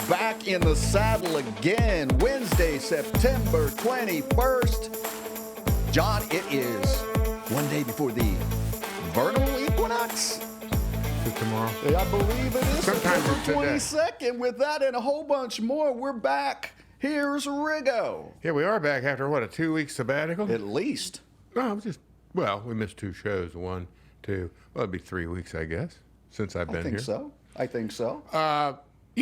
Back in the saddle again, Wednesday, September 21st. John, it is one day before the vernal equinox. Tomorrow. I believe it is Sometimes September it's 22nd. With that and a whole bunch more, we're back. Here's Riggo. Yeah, we are back after, what, a 2-week sabbatical? At least. No, we missed 2 shows. 1, 2, well, it'd be 3 weeks, I guess, since I've been here. I think so.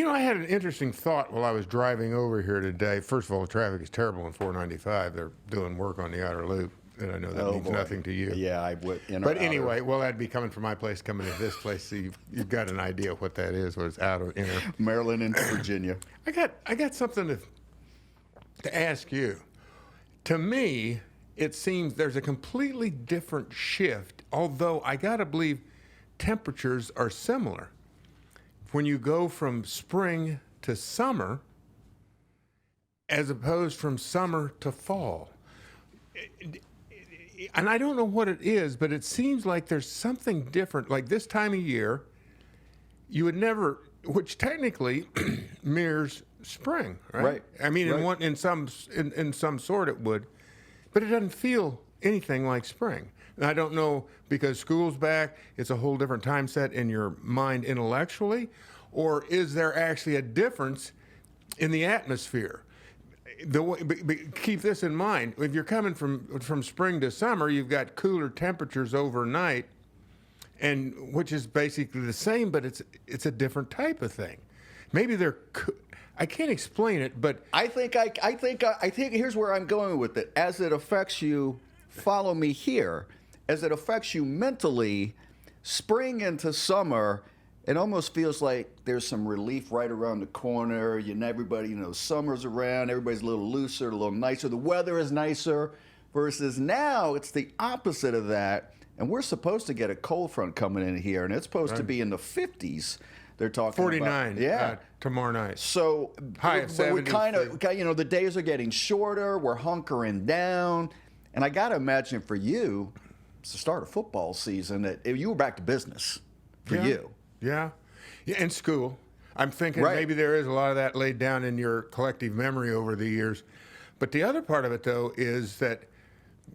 I had an interesting thought while I was driving over here today. First of all, the traffic is terrible on 495. They're doing work on the outer loop, and I know that means nothing to you. Yeah, I would. But anyway, well, that'd be coming from my place, coming to this place, so you've got an idea of what that is, what it's outer, inner. Maryland and Virginia. I got something to ask you. To me, it seems there's a completely different shift, although I got to believe temperatures are similar. When you go from spring to summer, as opposed from summer to fall. And I don't know what it is, but it seems like there's something different. Like this time of year, you would never, which technically mirrors spring, right? Right. I mean, right. in some sort it would, but it doesn't feel anything like spring. And I don't know, because school's back, it's a whole different time set in your mind intellectually, or is there actually a difference in the atmosphere? Keep this in mind. If you're coming from spring to summer, you've got cooler temperatures overnight, and which is basically the same, but it's a different type of thing. Maybe I can't explain it, but I think here's where I'm going with it. As it affects you, follow me here. As it affects you mentally, spring into summer, it almost feels like there's some relief right around the corner. Everybody, summer's around, everybody's a little looser, a little nicer. The weather is nicer, versus now it's the opposite of that. And we're supposed to get a cold front coming in here, and it's supposed to be in the 50s. They're talking 49, about, tomorrow night. So high of 70. We kind of, the days are getting shorter. We're hunkering down, and I got to imagine for you, it's the start of football season, that you were back to business for you. Yeah, and school. I'm thinking maybe there is a lot of that laid down in your collective memory over the years. But the other part of it, though, is that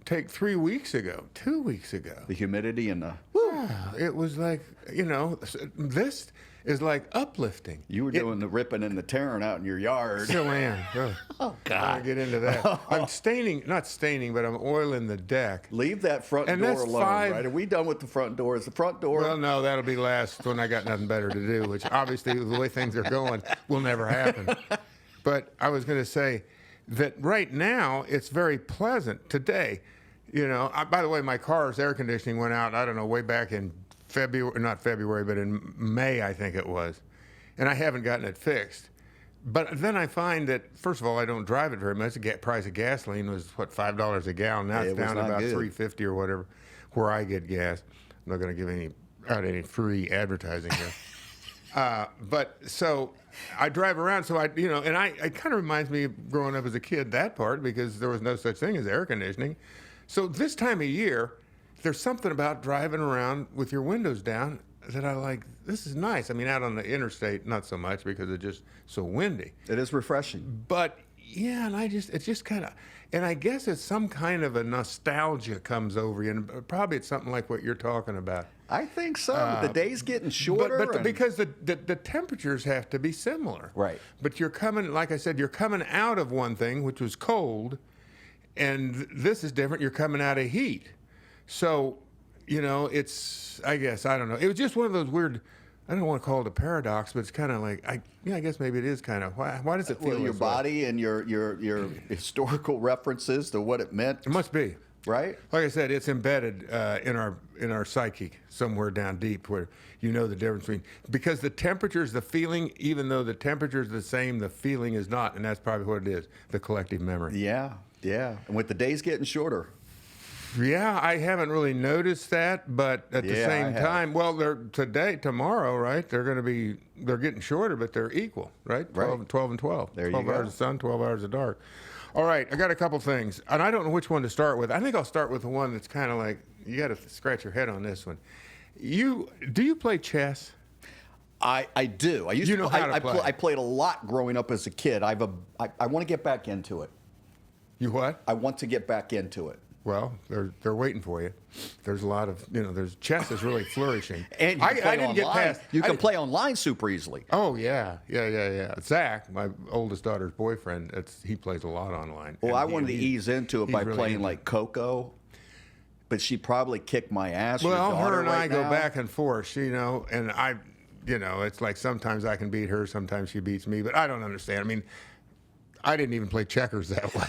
take 3 weeks ago, 2 weeks ago. The humidity and the... It was like, this is like uplifting. You were doing the ripping and the tearing out in your yard. Still am. Oh, God. I want to get into that. I'm not staining, but I'm oiling the deck. Leave that front door alone, right? Are we done with the front door? Is the front door... Well, no, that'll be last when I got nothing better to do, which obviously the way things are going will never happen. But I was going to say that right now it's very pleasant today. By the way, my car's air conditioning went out, I don't know, way back in not February, but in May, I think it was. And I haven't gotten it fixed. But then I find that, first of all, I don't drive it very much. The price of gasoline was, $5 a gallon. Now it's down to about $3.50 or whatever, where I get gas. I'm not going to give out any free advertising here. But so I drive around, so it kind of reminds me of growing up as a kid, that part, because there was no such thing as air conditioning. So this time of year, there's something about driving around with your windows down that I like. This is nice. I mean, out on the interstate, not so much because it's just so windy. It is refreshing. But yeah, and it's just kind of, and I guess it's some kind of a nostalgia comes over you, and probably it's something like what you're talking about. I think so. The day's getting shorter. But because the temperatures have to be similar. Right. But you're coming, like I said, you're coming out of one thing, which was cold, and this is different. You're coming out of heat. So, it's, I guess, I don't know. It was just one of those weird, I don't want to call it a paradox, but it's kind of like, I guess maybe it is kind of, why does it feel your body and your historical references to what it meant? It must be. Right? Like I said, it's embedded in our psyche somewhere down deep where you know the difference between, because the temperature is the feeling, even though the temperature is the same, the feeling is not, and that's probably what it is, the collective memory. Yeah. And with the days getting shorter. Yeah, I haven't really noticed that, but at the same time, well, tomorrow, right? They're getting shorter, but they're equal, right? 12 and 12. There 12 you go. hours of sun, 12 hours of dark. All right, I got a couple things, and I don't know which one to start with. I think I'll start with the one that's kind of like, you got to scratch your head on this one. Do you play chess? I do. I used You know how to play. I played a lot growing up as a kid. I want to get back into it. You what? I want to get back into it. Well, they're waiting for you. There's a lot of, there's chess is really flourishing. And you can play online. You can play online super easily. Oh yeah. Zach, my oldest daughter's boyfriend, he plays a lot online. Well, I wanted to ease into it by really playing into like Coco, but she'd probably kick my ass. Well, her and I now. go back and forth, and I, it's like sometimes I can beat her, sometimes she beats me, but I don't understand. I mean, I didn't even play checkers that way.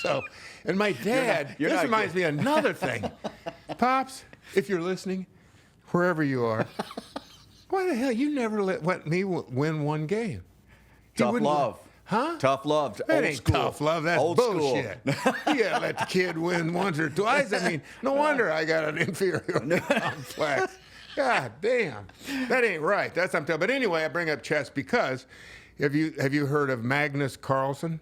So, and my dad, this reminds me of another thing. Pops, if you're listening, wherever you are, why the hell you never let me win one game? Tough love. Huh? Tough love. That Old ain't school. tough love. That's Old bullshit. You gotta let the kid win once or twice. I mean, no wonder I got an inferior complex. God damn, that ain't right. That's what I'm telling. But anyway, I bring up chess because have you heard of Magnus Carlsen?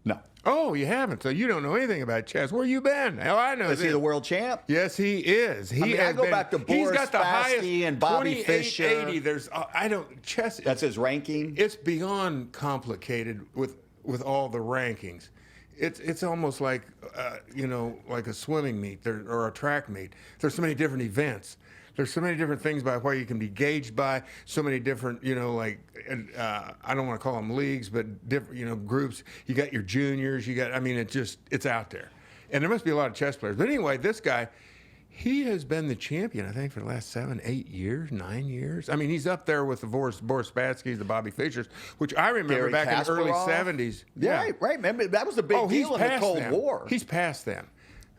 No. Oh, you haven't. So you don't know anything about chess. Where you been? Hell, I know. Is he the world champ? Yes, he is. I go back to Boris Spassky and Bobby Fischer. 80. There's chess. That's his ranking. It's beyond complicated with all the rankings. It's almost like like a swimming meet or a track meet. There's so many different events. There's so many different things by where you can be gauged by. So many different, I don't want to call them leagues, but different, groups. You got your juniors. It's out there, and there must be a lot of chess players. But anyway, this guy, he has been the champion, I think, for the last 7, 8 years, 9 years. I mean, he's up there with the Boris Spassky's, the Bobby Fischers, which I remember Gary back in the early Kasparov. 70s. Yeah. Right. Remember, that was the big deal in the Cold War. He's past them.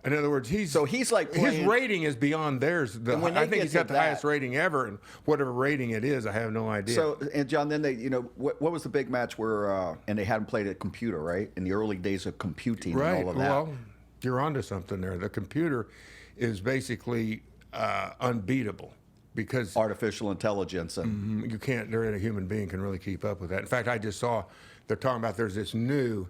In other words, he's like playing, his rating is beyond theirs. I think he's got the highest rating ever, and whatever rating it is, I have no idea. So, and John, then they, what was the big match where, and they hadn't played a computer, right? In the early days of computing and all of that. Well, you're onto something there. The computer is basically unbeatable because artificial intelligence and you can't. A human being can really keep up with that. In fact, I just saw they're talking about there's this new.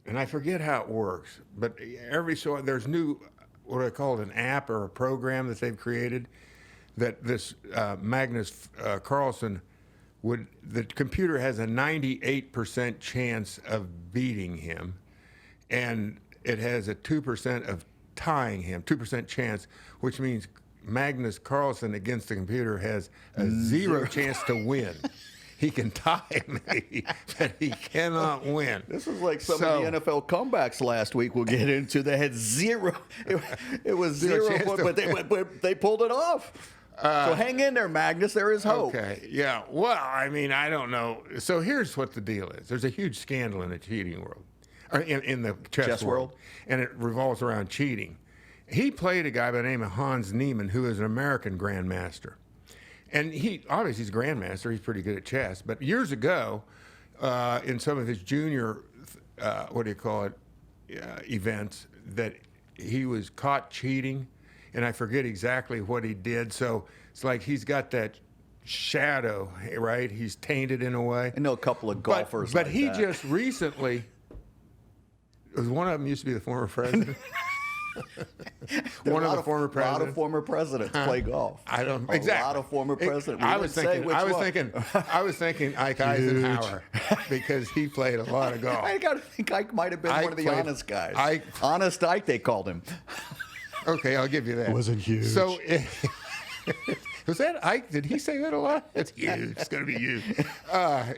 And I forget how it works, but there's new, what I call it, an app or a program that they've created that this Magnus Carlsen the computer has a 98% chance of beating him, and it has a 2% of tying him, 2% chance, which means Magnus Carlsen against the computer has a zero chance to win. He can tie me, but he cannot win. This is like some of the NFL comebacks last week we'll get into. They had zero. It was zero, but they pulled it off. So hang in there, Magnus. There is hope. Okay, yeah. Well, I mean, I don't know. So here's what the deal is. There's a huge scandal in the cheating world, or in the chess world, and it revolves around cheating. He played a guy by the name of Hans Niemann, who is an American grandmaster. And he's a grandmaster. He's pretty good at chess. But years ago, in some of his junior, events, that he was caught cheating, and I forget exactly what he did. So it's like he's got that shadow, right? He's tainted in a way. I know a couple of golfers. But he just recently, one of them used to be the former president. One of the former presidents. A lot of former presidents play golf. I don't exactly. A lot of former presidents. I was thinking Ike Eisenhower because he played a lot of golf. I gotta think Ike might have been one of the honest guys. Honest Ike, they called him. Okay, I'll give you that. It wasn't huge. So was that Ike? Did he say that a lot? It's huge. It's going to be huge.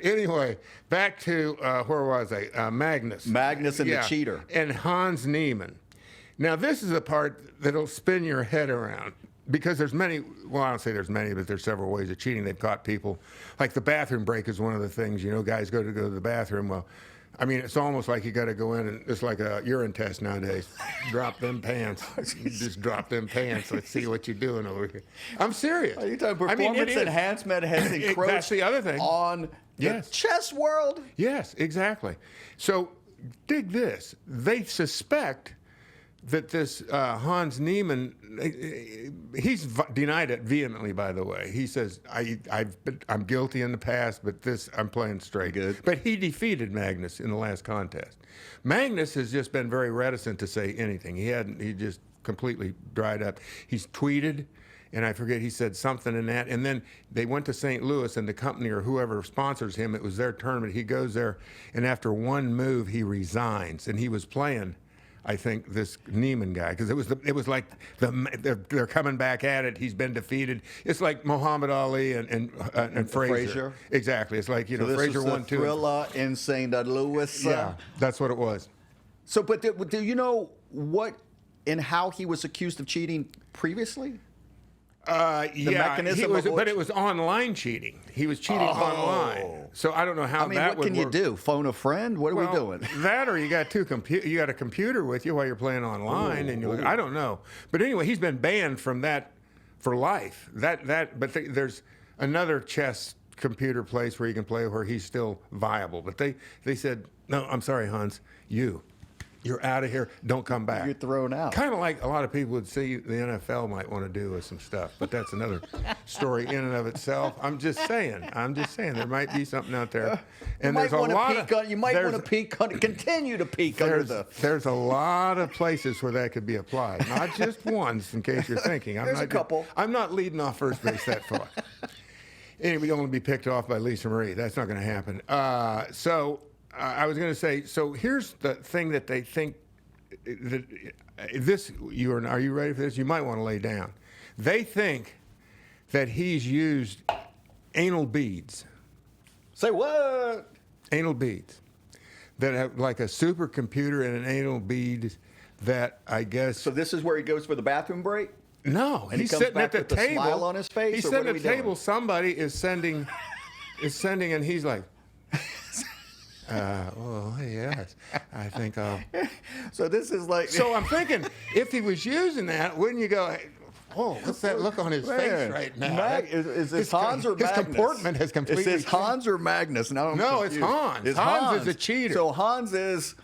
Anyway, back to where was I? Magnus. Magnus and the cheater. And Hans Niemann. Now, this is the part that'll spin your head around because there's many, well, I don't say there's many, but there's several ways of cheating. They've caught people. Like the bathroom break is one of the things, guys go to the bathroom. Well, I mean, it's almost like you got to go in and it's like a urine test nowadays. Drop them pants. Just drop them pants. Let's see what you're doing over here. I'm serious. Are you talking performance enhancement has encroached that's the other thing. On the chess world? Yes, exactly. So dig this. They suspect that this Hans Niemann, he's denied it vehemently, by the way. He says, I'm guilty in the past, but this, I'm playing straight. Good. But he defeated Magnus in the last contest. Magnus has just been very reticent to say anything. He just completely dried up. He's tweeted, and I forget, he said something in that. And then they went to St. Louis, and the company or whoever sponsors him, it was their tournament. He goes there, and after one move, he resigns. And he was playing, I think, this Niemann guy, because it was like they're coming back at it. He's been defeated. It's like Muhammad Ali and Frazier. Exactly. It's like, So Frazier this was won the two. Thriller in St. Louis. Yeah, that's what it was. So, but do you know what and how he was accused of cheating previously? Mechanism but it was online cheating. He was cheating online. So I don't know how that would work. What can you do? Phone a friend? What are we doing? That, or you got you got a computer with you while you're playing online, and I don't know. But anyway, he's been banned from that for life. There's another chess computer place where you can play where he's still viable. But they said, no, I'm sorry, Hans, you're out of here. Don't come back. You're thrown out. Kind of like a lot of people would see the NFL might want to do with some stuff, but that's another story in and of itself. I'm just saying. There might be something out there. And you might want to continue to peek under the. There's a lot of places where that could be applied, not just once. In case you're thinking, There's a couple. I'm not leading off first base that far. Anyway, we don't want to be picked off by Lisa Marie. That's not going to happen. I was going to say, so here's the thing that they think that are you ready for this? You might want to lay down. They think that he's used anal beads. Say what? Anal beads that have like a supercomputer and an anal bead that I guess. So this is where he goes for the bathroom break? No, and he's sitting at the with table. A smile on his face. He's sitting at the table. Somebody is sending, and he's like. Well, yes, I think I'll. So this is like. So I'm thinking, if he was using that, wouldn't you go, oh, what's that look on his face right now? Is this Hans or Magnus? His comportment has completely changed. Is this Hans or Magnus? Now I'm confused. It's Hans. It's Hans is a cheater. So Hans is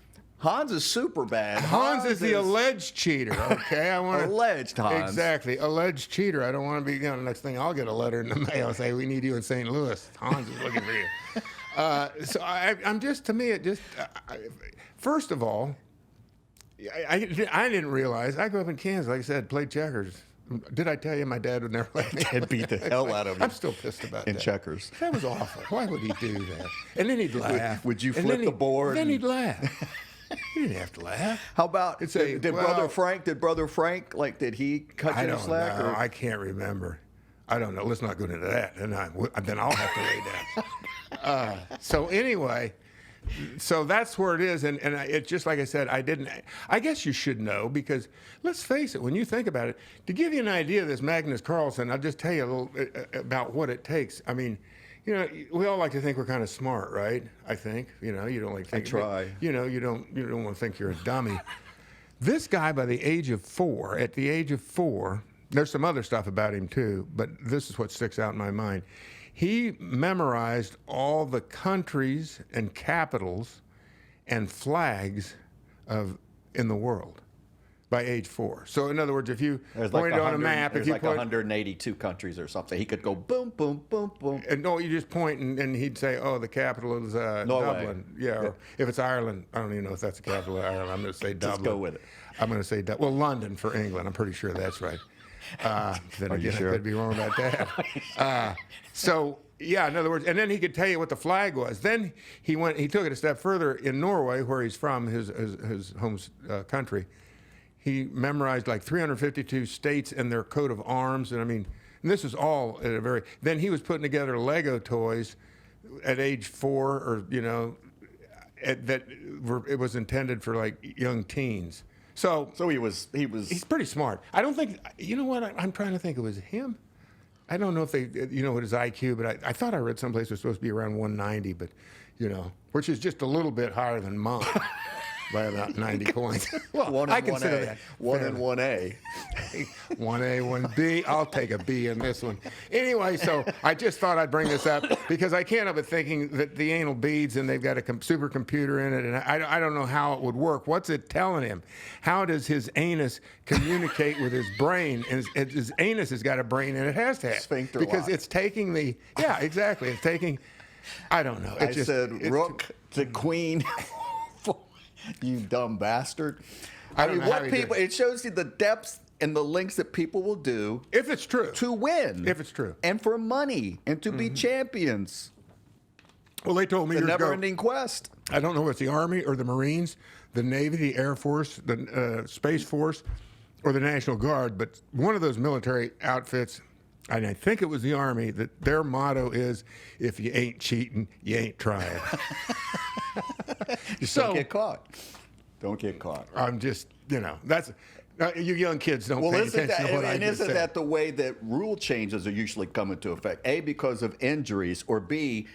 super bad. Hans is the alleged cheater, okay? Alleged Hans. Exactly, alleged cheater. I don't want to be, next thing I'll get a letter in the mail and say, we need you in St. Louis. Hans is looking for you. I'm just, to me, it just, first of all, I didn't realize, I grew up in Kansas, like I said, played checkers. Did I tell you my dad would never let me? Dad beat the hell out of me. I'm still pissed about that. In checkers. That was awful. Why would he do that? And then he'd laugh. Would you flip the board? Then he'd laugh. He didn't have to laugh. How about, did Brother Frank, did he cut you slack? Or? I can't remember. I don't know. Let's not go into that. And then I'll have to lay down. So anyway, so that's where it is. And it's just like I said, I guess you should know, because let's face it, when you think about it, to give you an idea of this Magnus Carlsen, I'll just tell you a little about what it takes. I mean, we all like to think we're kind of smart, right? I think, you don't like think. I try. You don't want to think you're a dummy. This guy, at the age of 4, there's some other stuff about him too, but this is what sticks out in my mind. He memorized all the countries and capitals and flags in the world by age 4. So in other words, if you pointed on a map, there's like 182 countries or something, he could go boom, boom, boom, boom. And no, you just point and he'd say, oh, the capital is Dublin. Yeah, or if it's Ireland, I don't even know if that's the capital of Ireland. I'm going to say Dublin. Just go with it. I'm going to say London for England. I'm pretty sure that's right. Then Are you sure? I could be wrong about that. So yeah, in other words, and then he could tell you what the flag was. Then he took it a step further in Norway, where he's from, his home country. He memorized like 352 states and their coat of arms, and this is all at a very. Then he was putting together Lego toys at age 4, or it was intended for like young teens. So he's pretty smart. I don't think, what, I'm trying to think, it was him. I don't know if they, what his IQ, but I thought I read someplace it was supposed to be around 190, but, which is just a little bit higher than mine by about 90 points. Well, I consider that 1 and 1A. 1A, 1B. I'll take a B in this one. Anyway, so I just thought I'd bring this up because I can't help but thinking that the anal beads and they've got a supercomputer in it, and I don't know how it would work. What's it telling him? How does his anus communicate with his brain? And his anus has got a brain, and it has to have. Sphincter because lock. it's taking the, yeah, exactly. It's taking, I don't know. I said rook to queen. You dumb bastard. I mean, don't know how what he people, did it shows you the depths and the lengths that people will do if it's true. to win. If it's true. And for money and to be champions. Well, they told me The years ago, never-ending quest. I don't know if it's the Army or the Marines, the Navy, the Air Force, the Space Force, or the National Guard, but one of those military outfits, and I think it was the Army, that their motto is, if you ain't cheating, you ain't trying. Just don't get caught. Don't get caught. I'm just, that's, you young kids don't Well, pay isn't attention that, to what I and just isn't said. that the way that rule changes are usually come into effect? A, because of injuries, or B,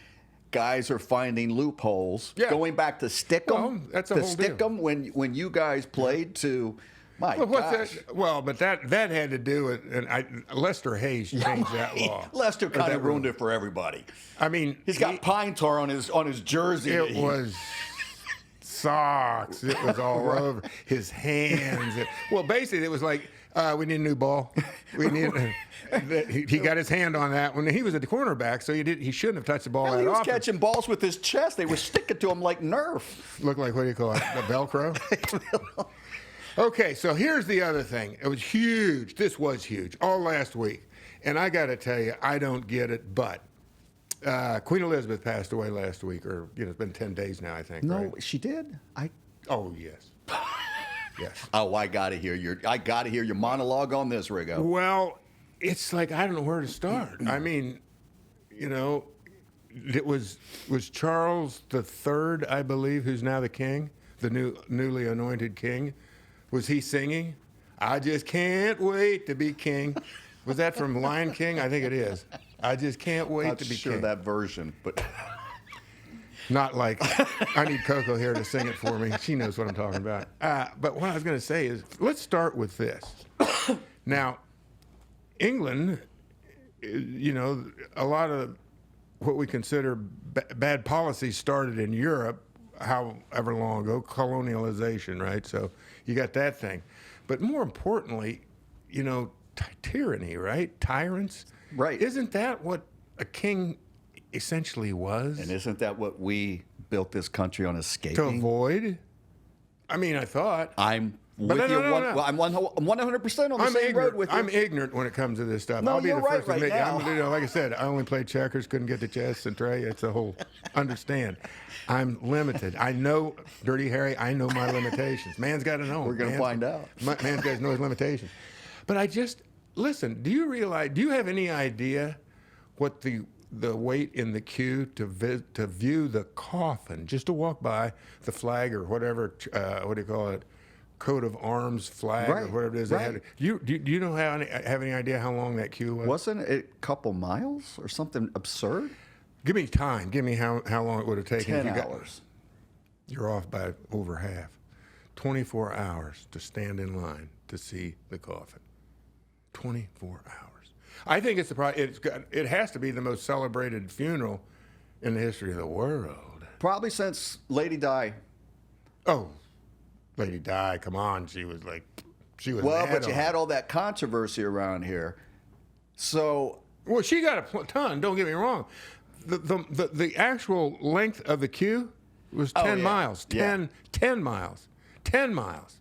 guys are finding loopholes. Yeah. Going back to Stickum, Well, that's a whole deal. Stickum when you guys played to, my Well, what's gosh. that? Well, but that had to do with, and Lester Hayes changed that law. Lester Or kind that of ruined rule. it for everybody. I mean, He's got pine tar on his jersey. it was socks. It was all over his hands. Well, basically, it was like, we need a new ball. We need. He got his hand on that when he was at the cornerback, so he shouldn't have touched the ball Hell, that he was often. catching balls with his chest. They were sticking to him like Nerf. Looked like, what do you call it? The Velcro. Okay, so here's the other thing. It was huge. This was huge all last week, and I got to tell you, I don't get it. But Queen Elizabeth passed away last week, or it's been 10 days now, I think. No, right? she did. Oh yes. Yes. Oh, I gotta hear your monologue on this, Riggo. Well, it's like I don't know where to start. I mean, it was Charles III, I believe, who's now the king, the newly anointed king. Was he singing? I just can't wait to be king. Was that from Lion King? I think it is. I just can't wait Not to be sure king. that version, but Not like I need Coco here to sing it for me. She knows what I'm talking about. But what I was going to say is, let's start with this. Now, England, a lot of what we consider bad policy started in Europe, however long ago, colonialization, right? So you got that thing. But more importantly, tyranny, right? Tyrants. Right. Isn't that what a king essentially was? and isn't that what we built this country on, To escaping? avoid? I mean, I thought. I'm with no, you. no, no. Well, I'm 100% on the same road with you. I'm ignorant when it comes to this stuff. No, I'll be you're the right first to right admit, now. like I said, I only played checkers, couldn't get to chess and tray. It's a whole understand. I'm limited. I know, Dirty Harry, I know my limitations. Man's got to know. We're going to find out. Man's got to know his limitations. But listen, do you have any idea what the wait in the queue to view the coffin, just to walk by the flag or whatever, what do you call it, coat of arms flag or Right, whatever it is. right. Do you know have any idea how long that queue was? Wasn't it a couple miles or something absurd? Give me time. Give me how long it would have taken. 10 if you hours. You're off by over half. 24 hours to stand in line to see the coffin. 24 hours. I think it has to be the most celebrated funeral in the history of the world. Probably since Lady Di. Oh, Lady Di, come on. She was Well, mad but you on had it. all that controversy around here. So, Well, she got a ton, don't get me wrong. The actual length of the queue was 10 yeah. miles. 10 miles. 10 miles.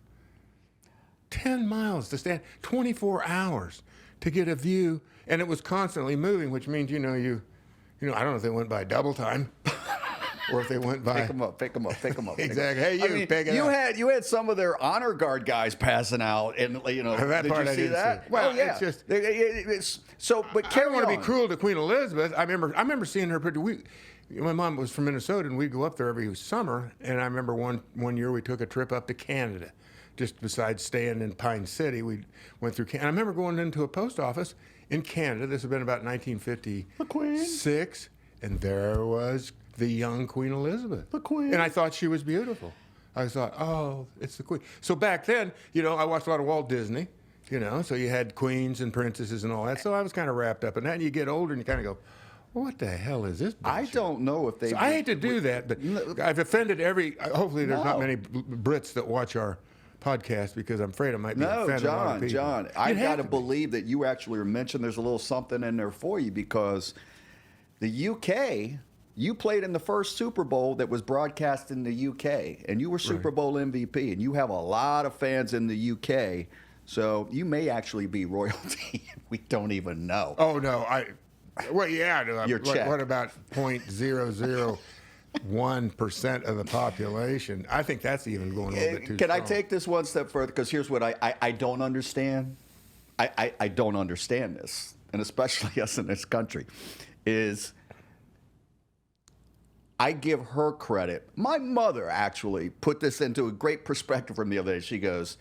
10 miles to stand 24 hours to get a view, and it was constantly moving, which means I don't know if they went by double time or if they went by pick them up. Exactly. Hey, you pick it up. You had some of their honor guard guys passing out, and That did part you I see didn't that? see. Well, oh, yeah. it's just but I carry don't want to on. be cruel to Queen Elizabeth. I remember seeing her my mom was from Minnesota, and we'd go up there every summer. And I remember one year we took a trip up to Canada. Just besides staying in Pine City, we went through Canada. I remember going into a post office in Canada. This had been about 1956. And there was the young Queen Elizabeth. The Queen. And I thought she was beautiful. I thought, oh, it's the Queen. So back then, I watched a lot of Walt Disney. You know, so you had queens and princesses and all that. So I was kind of wrapped up in that. And you get older and you kind of go, well, what the hell is this bullshit? I don't know if they. So I hate to do that, but I've offended hopefully there's not many Brits that watch our podcast because I'm afraid I might be offending a lot of people. John, I got to believe that you actually mentioned there's a little something in there for you because the UK, you played in the first Super Bowl that was broadcast in the UK, and you were Super Bowl MVP, and you have a lot of fans in the UK, so you may actually be royalty. We don't even know. Oh, no. Well, yeah. What about 0.001% of the population? I think that's even going a little bit too Can strong. I take this one step further? Because here's what I don't understand. I don't understand this, and especially us in this country, is I give her credit. My mother actually put this into a great perspective from the other day. She goes,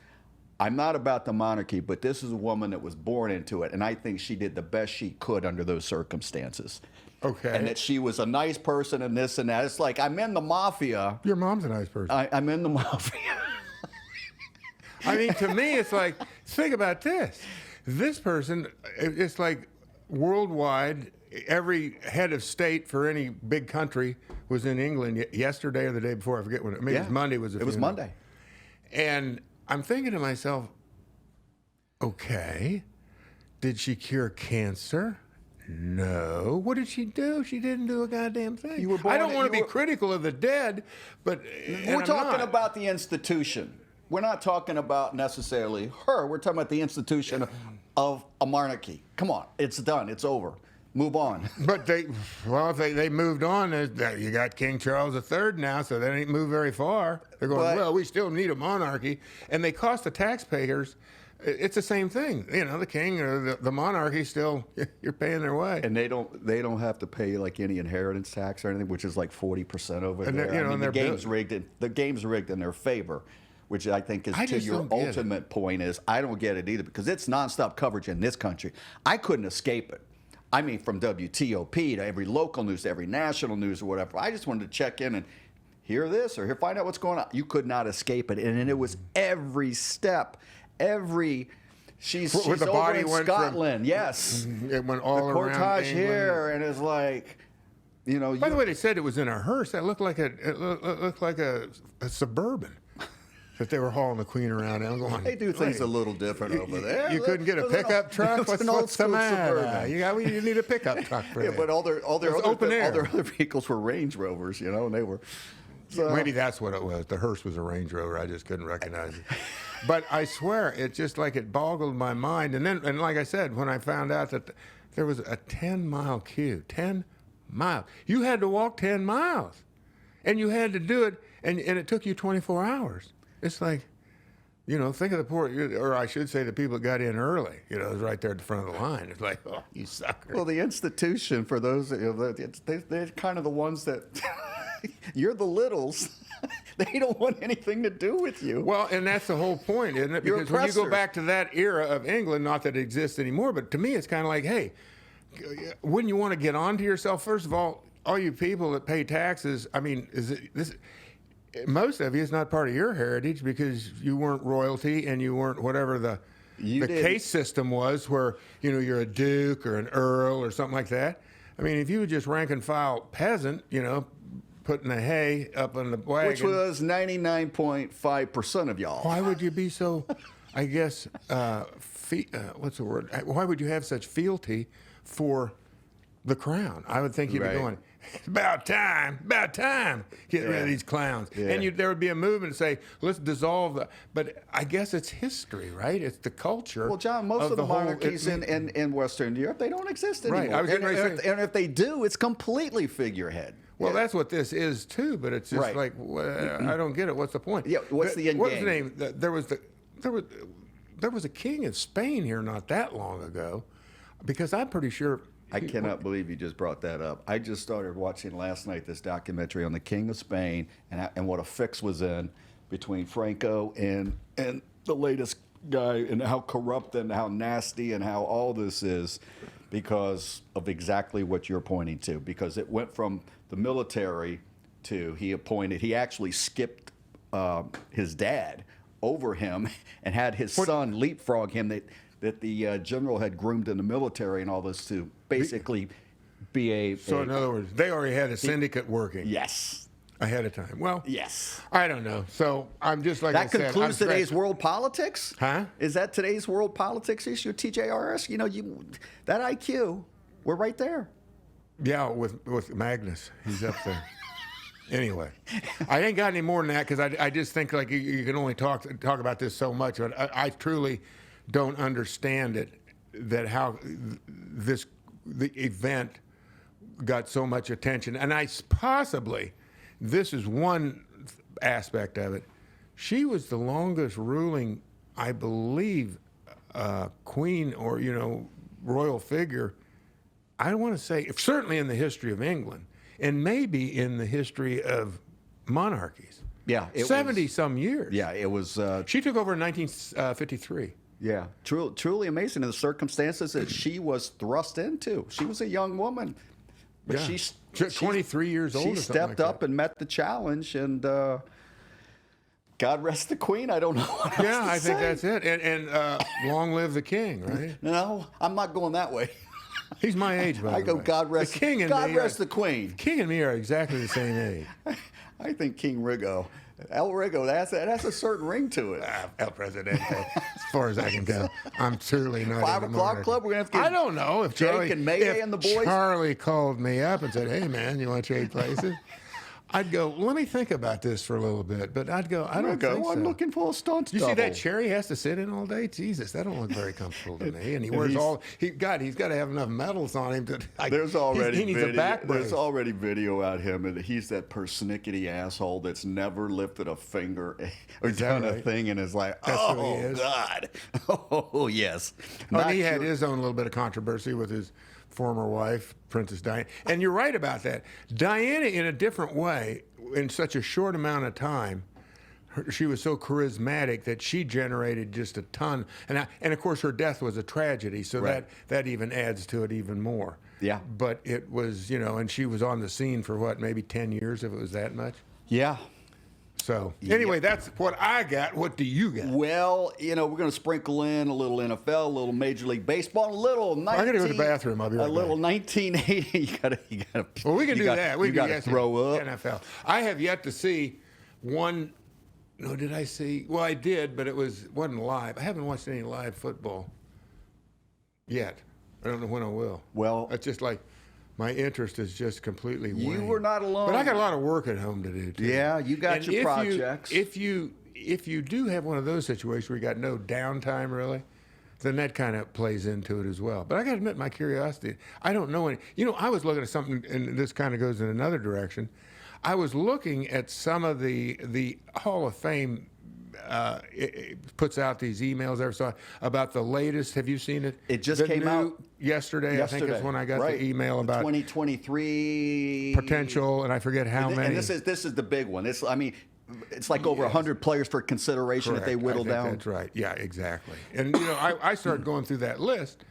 I'm not about the monarchy, but this is a woman that was born into it, and I think she did the best she could under those circumstances. Okay. And that she was a nice person and this and that. It's like, I'm in the mafia. Your mom's a nice person. I'm in the mafia. I mean, to me, it's like, think about this. This person, it's like worldwide, every head of state for any big country was in England yesterday or the day before. I forget when. Maybe it was Monday. It was Monday. And I'm thinking to myself, okay, did she cure cancer? No. What did she do? She didn't do a goddamn thing. You were born, I don't want to be critical of the dead, but we're talking about the institution. We're not talking about necessarily her. We're talking about the institution of a monarchy. Come on, it's done. It's over. Move on. But they moved on. You got King Charles III now, so they ain't moved very far. They're going, well, we still need a monarchy. And they cost the taxpayers. It's the same thing. You know, the king or the monarchy still, you're paying their way. And they don't have to pay like any inheritance tax or anything, which is like 40% over and there. You know, I mean, the game's rigged in their favor, which I think is to your ultimate point is I don't get it either because it's nonstop coverage in this country. I couldn't escape it. I mean, from WTOP to every local news to every national news or whatever. I just wanted to check in and hear this or find out what's going on. You could not escape it. And it was every step, she's with the over body in went Scotland. from, yes. It went all the around cortege England. here, and it's like, you know. By the way, they said it was in a hearse. That looked like a Suburban. That they were hauling the Queen around. And I'm going, they do things a little different over there. You couldn't get a pickup truck? What's the matter? You need a pickup truck for that. But all their other vehicles were Range Rovers, you know, and they were. So. Maybe that's what it was. The hearse was a Range Rover. I just couldn't recognize it. But I swear, it just like it boggled my mind. And like I said, when I found out that there was a 10-mile queue, 10 miles. You had to walk 10 miles. And you had to do it, and it took you 24 hours. It's like, you know, think of the poor, or I should say the people that got in early. You know, it was right there at the front of the line. It's like, oh, you sucker. Well, the institution, for those, you know, they're kind of the ones that, you're the littles. They don't want anything to do with you. Well, and that's the whole point, isn't it? Because when you go back to that era of England, not that it exists anymore, but to me it's kind of like, hey, wouldn't you want to get on to yourself? First of all you people that pay taxes, I mean, most of you is not part of your heritage because you weren't royalty and you weren't whatever the case system was where, you know, you're a duke or an earl or something like that. I mean, if you were just rank and file peasant, you know, putting the hay up on the wagon. Which was 99.5% of y'all. Why would you be so, I guess, what's the word? Why would you have such fealty for the crown? I would think you'd be going, it's about time, get rid of these clowns. Yeah. And there would be a movement to say, let's dissolve the, but I guess it's history, right? It's the culture. Well, John, most of the monarchies in Western Europe, they don't exist anymore. Right, I was getting ready to say. And if they do, it's completely figurehead. Well, that's what this is too, but it's just like, I don't get it. What's the point? Yeah, what's the end game? What's the name? There was a king in Spain here not that long ago, because I'm pretty sure. I cannot believe you just brought that up. I just started watching last night this documentary on the King of Spain and what a fix was in between Franco and the latest guy, and how corrupt and how nasty and how all this is because of exactly what you're pointing to. Because it went from the military to he actually skipped his dad over him and had his son leapfrog him that the general had groomed in the military and all this to basically be a. So in other words, they already had a syndicate working. Yes. Ahead of time. Well, yes. I don't know. So I'm just like that I said. That concludes today's world politics? Huh? Is that today's world politics issue, TJRS? You know, that IQ, we're right there. Yeah, with Magnus. He's up there. Anyway, I ain't got any more than that because I just think like you can only talk about this so much. But I truly don't understand it, that how the event got so much attention. And possibly, this is one aspect of it. She was the longest ruling, I believe, queen or, royal figure, I want to say, certainly in the history of England, and maybe in the history of monarchies. Yeah. 70-some years. Yeah, it was. She took over in 1953. Yeah, truly amazing in the circumstances that she was thrust into. She was a young woman. But Yeah. she's 23 years old. She or something stepped like up and met the challenge, and God rest the queen. I don't know what else Yeah, to I think say. that's it. And long live the king, right? No, I'm not going that way. He's my age, by I the go, way. God rest The king and God me rest the queen. King and me are exactly the same age. I think King Riggo. El Riggo, that has a certain ring to it. El Presidente, as far as I can tell. I'm truly not 5 in the o'clock monarchy. club, we're going to have to I get don't know if Jake Charlie and Mayday and the boys. Charlie called me up and said, "Hey man, you want to trade places?" I'd go, "Let me think about this for a little bit." But I'd go, "I don't think so." I'm looking for a stunt You double. see that chair he has to sit in all day? Jesus, that don't look very comfortable to me. And he wears he's got to have enough medals on him to. There's already he needs video, a back brace. There's already video out him, and he's that persnickety asshole that's never lifted a finger or done a thing in his life. That's who he Oh is? God! Oh yes. Oh, Not and he had sure- his own little bit of controversy with his former wife, Princess Diana. And you're right about that. Diana, in a different way, in such a short amount of time, she was so charismatic that she generated just a ton. And of course, her death was a tragedy, so Right. that even adds to it even more. Yeah. But it was, and she was on the scene for what, maybe 10 years, if it was that much? Yeah. So anyway, that's what I got. What do you got? Well, we're going to sprinkle in a little NFL, a little Major League Baseball, a little 19. I gotta go to the bathroom. I'll be right A little back. 1980. You gotta. Well, we can do that. We You can got to throw up. NFL. I have yet to see one. No, did I see? Well, I did, but it wasn't live. I haven't watched any live football yet. I don't know when I will. Well, It's just like my interest is just completely you waned. were not alone. But I got a lot of work at home to do too. Yeah, you got And your if projects. if you do have one of those situations where you got no downtime really, then that kind of plays into it as well. But I got to admit, my curiosity, I don't know any. I was looking at something, and this kind of goes in another direction. I was looking at some of the Hall of Fame it puts out these emails every so about the latest. Have you seen it? It just came out yesterday. I think is when I got right. the email about 2023 potential, and I forget how many. And this is the big one. It's like over 100 players for consideration Correct. that they whittle I think down. That's right. Yeah, exactly. And I started going through that list.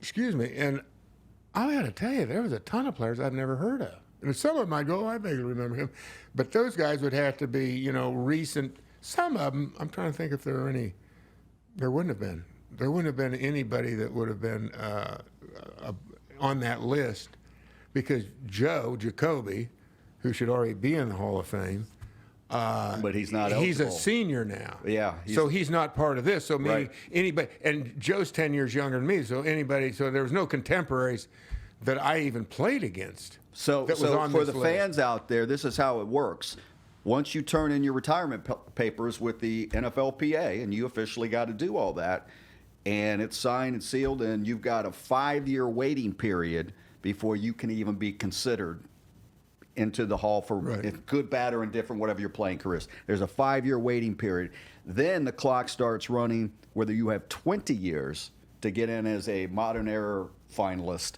Excuse me, and I got to tell you, there was a ton of players I've never heard of. And some of them I go, I vaguely remember him, but those guys would have to be, recent. Some of them, I'm trying to think if there are any. There wouldn't have been. There wouldn't have been anybody that would have been on that list, because Jacoby, who should already be in the Hall of Fame. But he's not He's a eligible. senior now. Yeah, So he's not part of this. So maybe Right. anybody, and Joe's 10 years younger than me. So there was no contemporaries that I even played against. So that was on for this the list. fans out there, this is how it works. Once you turn in your retirement papers with the NFLPA, and you officially got to do all that, and it's signed and sealed, and you've got a 5-year waiting period before you can even be considered into the Hall for if good, bad, or indifferent, whatever your playing career is. There's a 5-year waiting period. Then the clock starts running whether you have 20 years to get in as a modern era finalist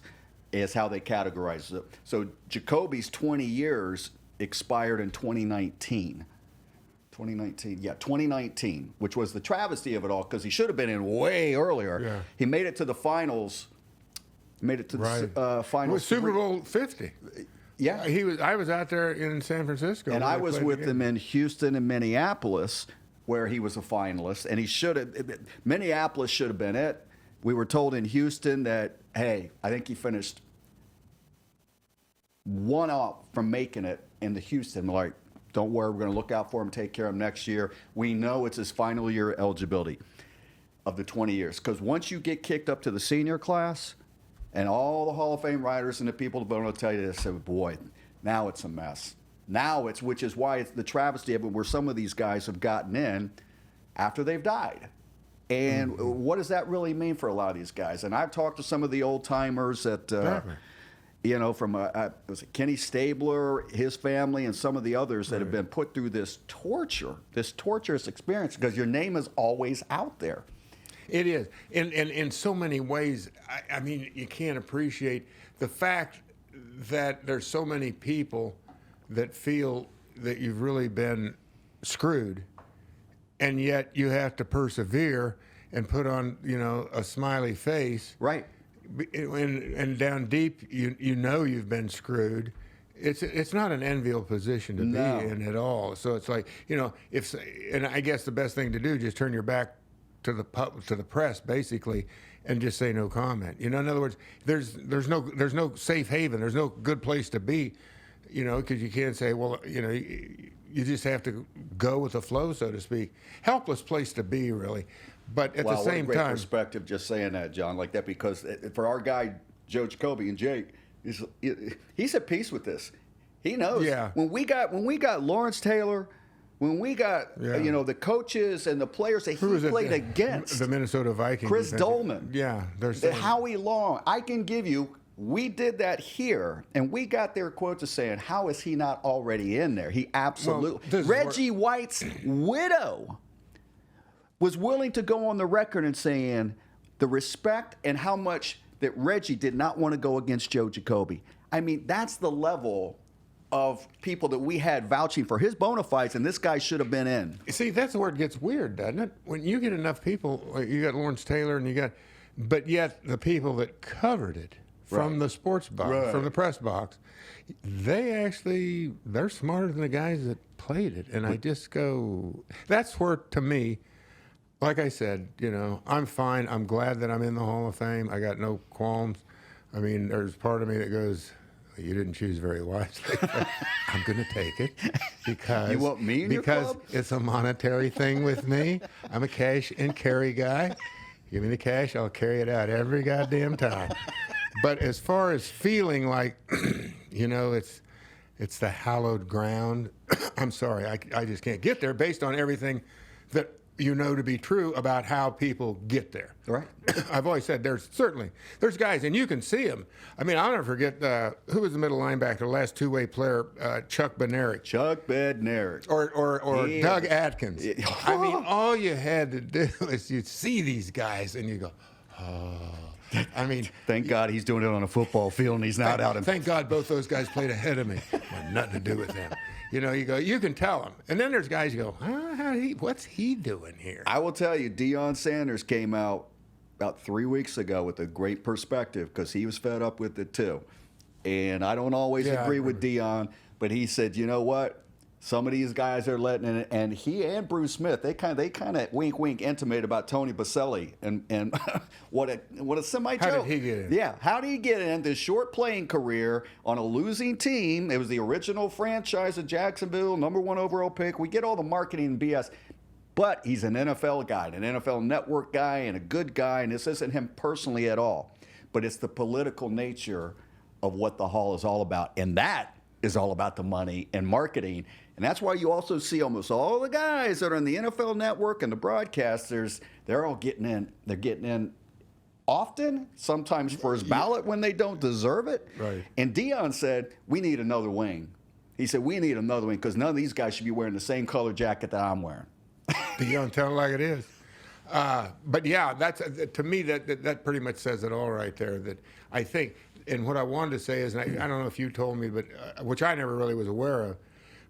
is how they categorize it. So Jacoby's 20 years expired in 2019. 2019, which was the travesty of it all, because he should have been in way earlier. Yeah. He made it to the finals. Made it to the It finals. was Super Bowl 50. Yeah. I was out there in San Francisco. And when I they was played with the them game. in Houston and Minneapolis where he was a finalist, and he should have. Minneapolis should have been it. We were told in Houston that, hey, I think he finished one off from making it into Houston. Like, don't worry, we're going to look out for him, take care of him next year. We know it's his final year eligibility of the 20 years. Because once you get kicked up to the senior class, and all the Hall of Fame writers and the people that will tell you this, say, boy, now it's a mess. Now it's, which is why it's the travesty of it, where some of these guys have gotten in after they've died. And what does that really mean for a lot of these guys? And I've talked to some of the old timers that, you know, from was it Kenny Stabler, his family, and some of the others that have been put through this torturous experience, because your name is always out there. It is. In so many ways, I mean, you can't appreciate the fact that there's so many people that feel that you've really been screwed, and yet you have to persevere and put on, you know, a smiley face. Right. And down deep, you know you've been screwed. It's not an enviable position to be in at all. So it's like, you know, and I guess the best thing to do is just turn your back to the press, basically, and just say no comment. You know, in other words, there's no safe haven. There's no good place to be, you know, because you can't say, well, you know, you just have to go with the flow, so to speak. Helpless place to be, really. But at the same what a great time, perspective just saying that, John, like that, because for our guy Joe Jacoby and Jake, he's at peace with this. He knows. Yeah. When we got Lawrence Taylor, when we got you know, the coaches and the players that he played against, the Minnesota Vikings, Chris Dolman, Howie Long, I can give you. We did that here, and we got their quotes of saying, how is he not already in there? He absolutely. Reggie White's widow was willing to go on the record and saying the respect and how much that Reggie did not want to go against Joe Jacoby. I mean, that's the level of people that we had vouching for his bona fides, and this guy should have been in. See, that's where it gets weird, doesn't it? When you get enough people, like you got Lawrence Taylor, and but yet the people that covered it from the sports box, from the press box, they're smarter than the guys that played it. And I just go, that's where, to me, like I said, you know, I'm fine. I'm glad that I'm in the Hall of Fame. I got no qualms. I mean, there's part of me that goes, you didn't choose very wisely. I'm going to take it because you want me in your club? It's a monetary thing with me. I'm a cash and carry guy. Give me the cash, I'll carry it out every goddamn time. But as far as feeling like, you know, it's the hallowed ground, I'm sorry, I just can't get there based on everything that you know to be true about how people get there. Right. I've always said there's guys, and you can see them. I mean, I'll never forget who was the middle linebacker, the last two-way player, Chuck Bednarik. Chuck Bednarik. Or Doug Atkins. I mean, all you had to do is you'd see these guys and you go, oh. I mean, thank God he's doing it on a football field and he's not out. Thank God both those guys played ahead of me. Had nothing to do with them. You know, you can tell them. And then there's guys you go, what's he doing here? I will tell you, Deion Sanders came out about 3 weeks ago with a great perspective because he was fed up with it too. And I don't always agree with Deion, but he said, you know what? Some of these guys are letting it, and he and Bruce Smith, they kind of wink intimate about Tony Baselli and what a semi-joke. How did he get in? Yeah, how did he get in this short playing career on a losing team? It was the original franchise of Jacksonville, #1 overall pick. We get all the marketing and BS, but he's an NFL guy, an NFL Network guy, and a good guy, and this isn't him personally at all, but it's the political nature of what the Hall is all about, and that is all about the money and marketing. And that's why you also see almost all the guys that are in the NFL Network and the broadcasters, they're all getting in. They're getting in often, sometimes first ballot when they don't deserve it. Right. And Deion said, we need another wing. He said, we need another wing because none of these guys should be wearing the same color jacket that I'm wearing. Deion, tell it like it is. But yeah, that's to me that pretty much says it all right there. That I think, and what I wanted to say is, and I don't know if you told me, but which I never really was aware of.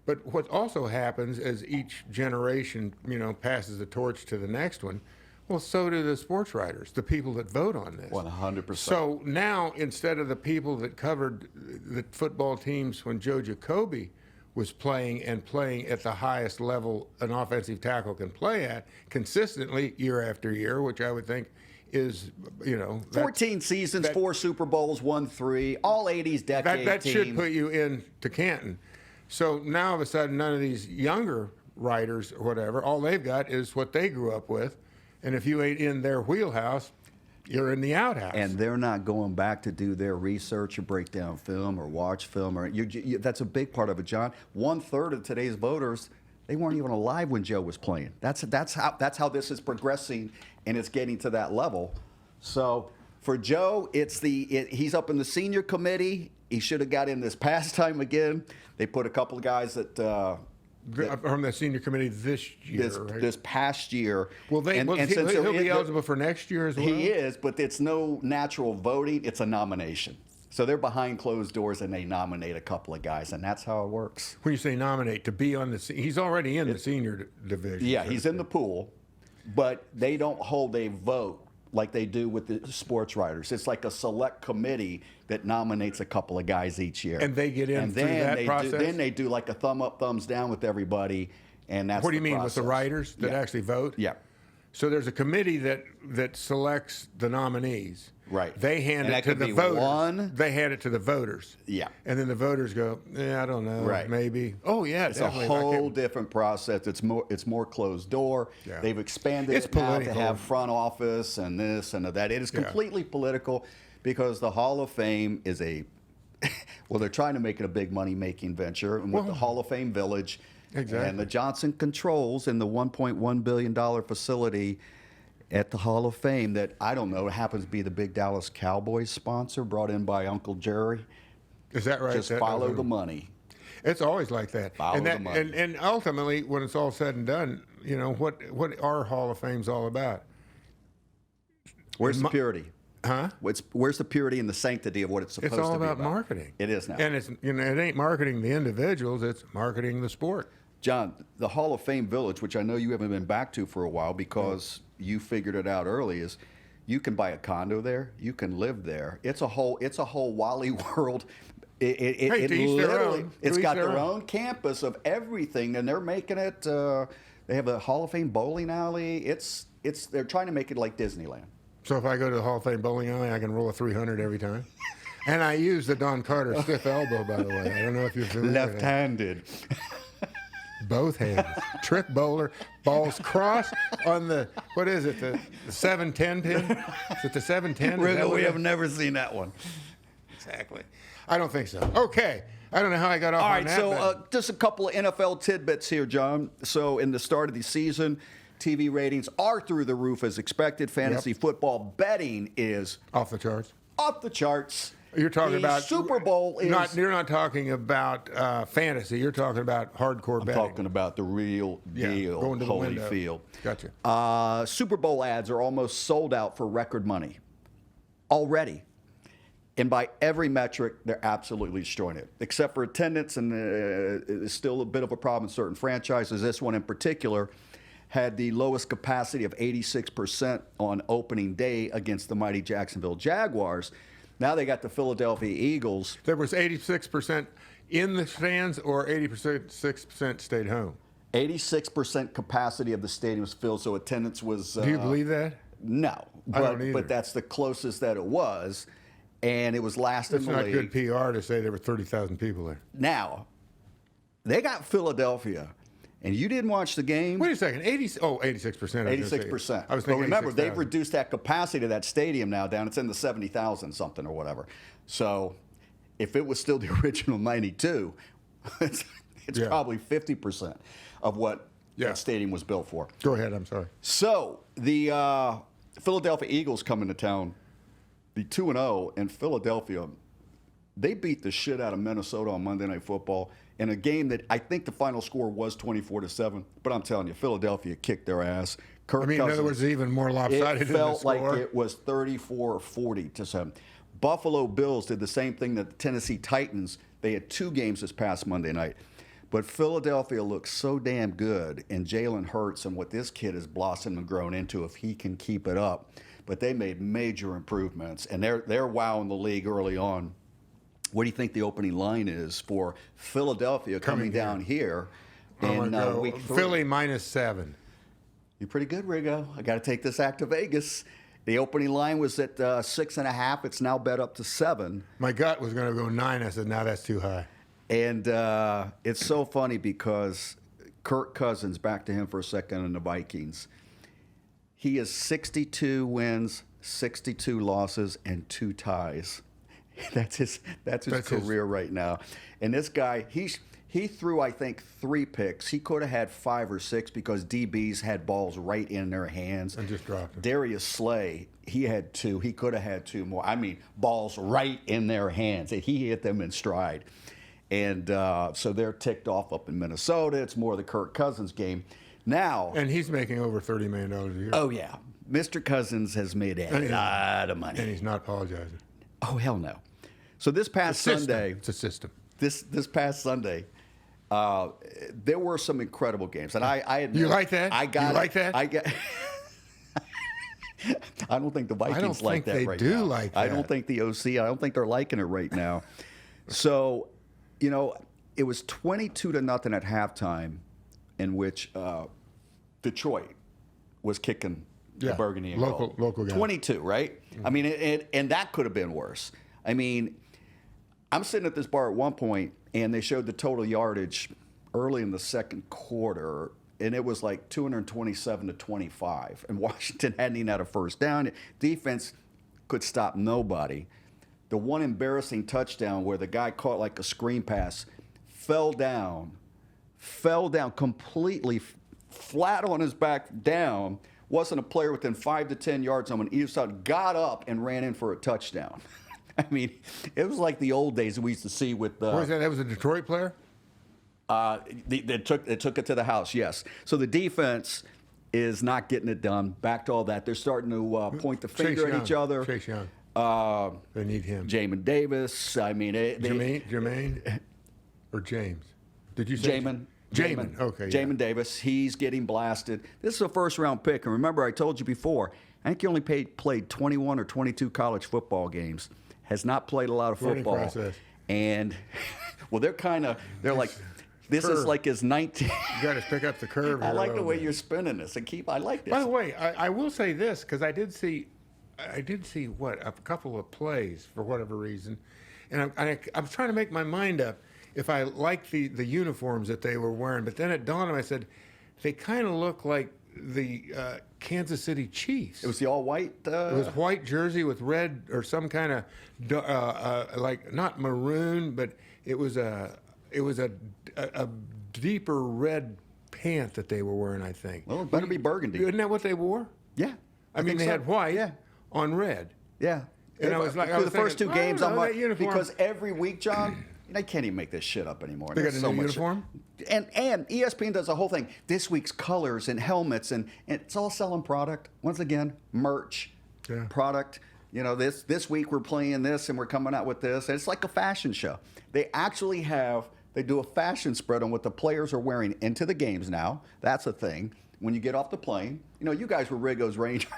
But what also happens as each generation, you know, passes the torch to the next one, well, so do the sports writers, the people that vote on this. 100%. So now, instead of the people that covered the football teams when Joe Jacoby was playing and playing at the highest level an offensive tackle can play at consistently year after year, which I would think is, 14 seasons, 4 Super Bowls, won 3, all 80s decade that team. should put you into Canton. So now all of a sudden, none of these younger writers or whatever, all they've got is what they grew up with. And if you ain't in their wheelhouse, you're in the outhouse. And they're not going back to do their research or break down film or watch film. That's a big part of it, John. 1/3 of today's voters, they weren't even alive when Joe was playing. That's how this is progressing, and it's getting to that level. So for Joe, he's up in the senior committee. He should have got in this past time again. They put a couple of guys that from the senior committee this year, right? This past year. Will he'll be eligible for next year as well? He is, but it's no natural voting. It's a nomination. So they're behind closed doors, and they nominate a couple of guys, and that's how it works. When you say nominate, to be on he's already in the senior division. Yeah, he's in the pool, but they don't hold a vote like they do with the sports writers. It's like a select committee that nominates a couple of guys each year. And they get in through that process? Then they do like a thumb up, thumbs down with everybody, and that's What do you mean, process. with the writers that actually vote? Yeah. So there's a committee that selects the nominees. Right. They hand And it that to could the be voters. one. They hand it to the voters. Yeah. And then the voters go, I don't know, Right. maybe. Oh yeah, It's definitely. a whole different process. It's more closed door. Yeah. They've expanded It's it now to political. have front office and this and that. It is completely political because the Hall of Fame is well, they're trying to make it a big money-making venture, and with the Hall of Fame Village Exactly. and the Johnson Controls and the $1.1 billion facility at the Hall of Fame that, I don't know, happens to be the big Dallas Cowboys sponsor brought in by Uncle Jerry. Is that right? Just follow the money. It's always like that. Follow the money. And ultimately, when it's all said and done, what are Hall of Fames all about? Where's the purity? Huh? Where's the purity and the sanctity of what it's supposed to be It's all about? about marketing. It is now. And it's it ain't marketing the individuals, it's marketing the sport. John, the Hall of Fame Village, which I know you haven't been back to for a while because you figured it out early, is you can buy a condo there, you can live there. It's a whole Wally World. It to each their literally, own. it's To each got their their own. own campus of everything, and they're making it. They have a Hall of Fame bowling alley. They're trying to make it like Disneyland. So if I go to the Hall of Fame bowling alley, I can roll a 300 every time. And I use the Don Carter stiff elbow, by the way. I don't know if you're familiar with that. Left-handed. Both hands. Trick bowler. Balls crossed on the, what is it, the 7-10 pin? Is it the 7-10? Riggo, we have never seen that one. Exactly. I don't think so. Okay. I don't know how I got off All on right, that. so just a couple of NFL tidbits here, John. So in the start of the season, TV ratings are through the roof as expected. Fantasy football betting is off the charts. off the charts. You're talking The about Super Bowl is You're not talking about fantasy. You're talking about hardcore betting. talking about the real deal, going to the window. Holyfield. Gotcha. Super Bowl ads are almost sold out for record money already. And by every metric, they're absolutely destroying it, except for attendance, and it's still a bit of a problem in certain franchises. This one in particular had the lowest capacity of 86% on opening day against the mighty Jacksonville Jaguars. Now they got the Philadelphia Eagles. There was 86% in the stands, or 86% stayed home. 86% capacity of the stadium was filled, so attendance was. Do you believe that? No, I don't either. but that's the closest that it was, and it was last It's in the not league. good PR to say there were 30,000 people there. Now, they got Philadelphia, and you didn't watch the game. Wait a second. 86%. I was gonna say. 86%. I was But thinking remember, 86,000. they've reduced that capacity to that stadium now down. It's in the 70,000 something or whatever. So if it was still the original 92, it's Yeah. probably 50% of what Yeah. that stadium was built for. Go ahead. I'm sorry. So the Philadelphia Eagles come into town, the 2-0, and Philadelphia, they beat the shit out of Minnesota on Monday Night Football in a game that I think the final score was 24-7. But I'm telling you, Philadelphia kicked their ass. Kirk I mean, in Cousins, other words, even more lopsided it than the felt like score. it was 34 or 40-7. Buffalo Bills did the same thing that the Tennessee Titans. They had 2 games this past Monday night. But Philadelphia looks so damn good, and Jalen Hurts and what this kid has blossomed and grown into, if he can keep it up. But they made major improvements, and they're wowing the league early on. What do you think the opening line is for Philadelphia coming down here in week 3? Philly -7. You're pretty good, Riggo. I got to take this back to Vegas. The opening line was at 6.5. It's now bet up to 7. My gut was going to go 9. I said, no, that's too high. And it's so funny because Kirk Cousins, back to him for a second, in the Vikings. He has 62 wins, 62 losses, and 2 ties. That's his career right now. And this guy, he threw, I think, 3 picks. He could have had 5 or 6 because DBs had balls right in their hands. And just dropped them. Darius Slay, he had 2. He could have had 2 more. I mean, balls right in their hands. And he hit them in stride. And so they're ticked off up in Minnesota. It's more the Kirk Cousins game. Now. And he's making over $30 million a year. Oh, yeah. Mr. Cousins has made a lot of money. And he's not apologizing. Oh, hell no. So this past Sunday. It's a system. This past Sunday, there were some incredible games, and I admit, you like that? I got you like that? I got. I don't think the Vikings like that right now. I don't think they do like that. I don't think the OC. I don't think they're liking it right now. So, it was 22-0 at halftime, in which Detroit was kicking the Burgundy Gold. Local guy. 22, right? Mm-hmm. I mean, and that could have been worse. I mean, I'm sitting at this bar at one point, and they showed the total yardage early in the second quarter, and it was like 227-25. And Washington hadn't even had a first down. Defense could stop nobody. The one embarrassing touchdown where the guy caught like a screen pass, fell down completely flat on his back down, wasn't a player within 5 to 10 yards on either side, got up and ran in for a touchdown. I mean, it was like the old days we used to see with. What was that? That was a Detroit player? They took it to the house, yes. So the defense is not getting it done. Back to all that. They're starting to point the finger at each other. Chase Young. They need him. Jamin Davis. I mean, Jermaine? Or James? Did you say Jamin? Okay. Jamin Davis. He's getting blasted. This is a first-round pick. And remember, I told you before, I think he only played 21 or 22 college football games. Has not played a lot of football. Process. And, well, they're like, this curve. Is like his 19. You got to pick up the curve. I like the way you're spinning this. I like this. By the way, I will say this, because I did see a couple of plays for whatever reason. And I'm trying to make my mind up if I like the uniforms that they were wearing. But then it dawned on me, I said, they kind of look like the Kansas City Chiefs. It was the all-white? It was white jersey with red or some kind of, like, not maroon, but it was a deeper red pant that they were wearing, I think. Well, it better be burgundy. Isn't that what they wore? Yeah. I mean, they had white on red. Yeah. And I was like, the first 2 games, I'm like, uniform. Because every week, John, I can't even make this shit up anymore. They got a new uniform? And ESPN does a whole thing. This week's colors and helmets, and it's all selling product. Once again, merch, product. This week we're playing this, and we're coming out with this. And it's like a fashion show. They actually they do a fashion spread on what the players are wearing into the games now. That's a thing. When you get off the plane, you guys were Riggo's Rangers.